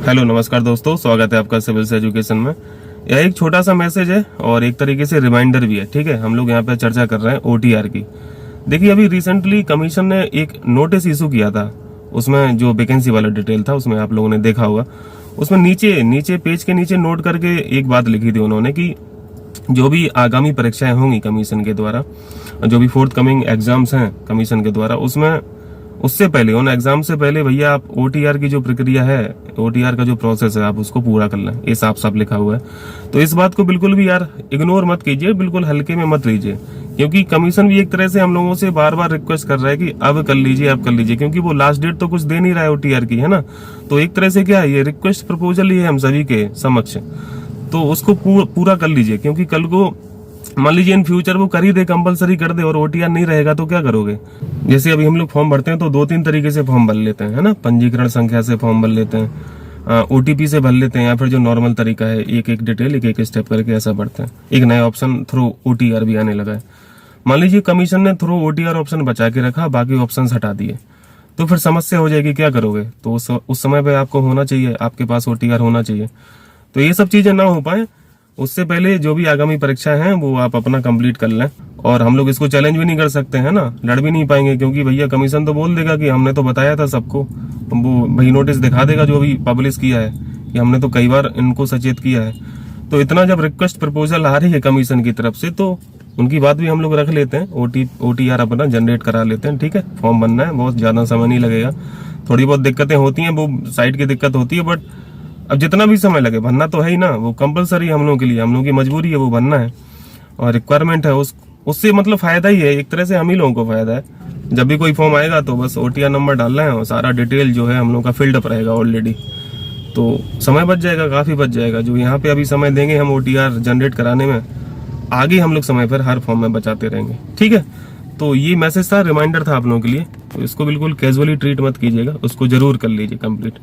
Hello नमस्कार दोस्तों, स्वागत है आपका सिविल्स एजुकेशन में। यह एक छोटा सा मैसेज है और एक तरीके से रिमाइंडर भी है। ठीक है, हम लोग यहाँ पे चर्चा कर रहे हैं ओटीआर की। देखिए, अभी रिसेंटली कमीशन ने एक नोटिस इशू किया था। उसमें जो वैकेंसी वाला डिटेल था उसमें आप लोगों ने देखा होगा, उसमें नीचे पेज के नीचे नोट करके एक बात लिखी थी उन्होंने कि जो भी आगामी परीक्षाएं होंगी कमीशन के द्वारा, जो भी फोर्थ कमिंग एग्जाम्स हैं कमीशन के द्वारा, उसमें उससे पहले, उन एग्जाम से पहले भैया आप ओटीआर की जो प्रक्रिया है, ओटीआर का जो प्रोसेस है, आप उसको पूरा कर लें। ये साफ साफ लिखा हुआ है। तो इस बात को बिल्कुल भी यार इग्नोर मत कीजिए, बिल्कुल हल्के में मत लीजिए, क्योंकि कमीशन भी एक तरह से हम लोगों से बार बार रिक्वेस्ट कर रहा है कि अब कर लीजिए, अब कर लीजिए, क्योंकि वो लास्ट डेट तो कुछ दे नहीं रहा है ओटीआर की, है ना। तो एक तरह से क्या है, ये रिक्वेस्ट प्रपोजल ही है हम सभी के समक्ष। तो उसको पूरा कर लीजिए, क्योंकि कल को मान लीजिए इन फ्यूचर वो कर ही दे, कंपलसरी कर दे और ओटीआर नहीं रहेगा तो क्या करोगे। जैसे अभी हम लोग फॉर्म भरते हैं तो 2-3 तरीके से फॉर्म भर लेते हैं, है ना। पंजीकरण संख्या से फॉर्म भर लेते हैं, ओटीपी से भर लेते हैं, या फिर जो नॉर्मल तरीका है एक एक डिटेल एक स्टेप करके ऐसा भरते हैं। एक नया ऑप्शन थ्रू ओटीआर भी आने लगा है। मान लीजिए कमीशन ने थ्रू ओटीआर ऑप्शन बचा के रखा, बाकी ऑप्शन हटा दिए, तो फिर समस्या हो जाएगी, क्या करोगे। तो उस समय पे आपको होना चाहिए, आपके पास ओटीआर होना चाहिए। तो ये सब चीजें ना हो पाए उससे पहले जो भी आगामी परीक्षाएं हैं वो आप अपना कंप्लीट कर लें। और हम लोग इसको चैलेंज भी नहीं कर सकते हैं ना, लड़ भी नहीं पाएंगे, क्योंकि भैया कमीशन तो बोल देगा कि हमने तो बताया था सबको। वो भाई नोटिस दिखा देगा जो भी पब्लिश किया है कि हमने तो कई बार इनको सचेत किया है। तो इतना जब रिक्वेस्ट प्रपोजल आ रही है कमीशन की तरफ से, तो उनकी बात भी हम लोग रख लेते हैं, ओटीआर अपना जनरेट करा लेते हैं। ठीक है, फॉर्म बनना है, बहुत ज्यादा समय नहीं लगेगा। थोड़ी बहुत दिक्कतें होती हैं, वो साइट की दिक्कत होती है, बट अब जितना भी समय लगे भरना तो है ही ना। वो कंपलसरी हम लोगों के लिए, हम लोगों की मजबूरी है, वो भरना है और रिक्वायरमेंट है। उससे मतलब फायदा ही है, एक तरह से हम ही लोगों को फायदा है। जब भी कोई फॉर्म आएगा तो बस ओटीआर नंबर डालना है और सारा डिटेल जो है हम लोग का फिल्ड अप रहेगा ऑलरेडी। तो समय बच जाएगा, काफी बच जाएगा। जो यहाँ पे अभी समय देंगे हम ओटीआर जनरेट कराने में, आगे हम लोग समय पर हर फॉर्म में बचाते रहेंगे। ठीक है, तो ये मैसेज था, रिमाइंडर था आप लोगों के लिए। तो इसको बिल्कुल कैजुअली ट्रीट मत कीजिएगा, उसको जरूर कर लीजिए कंप्लीट।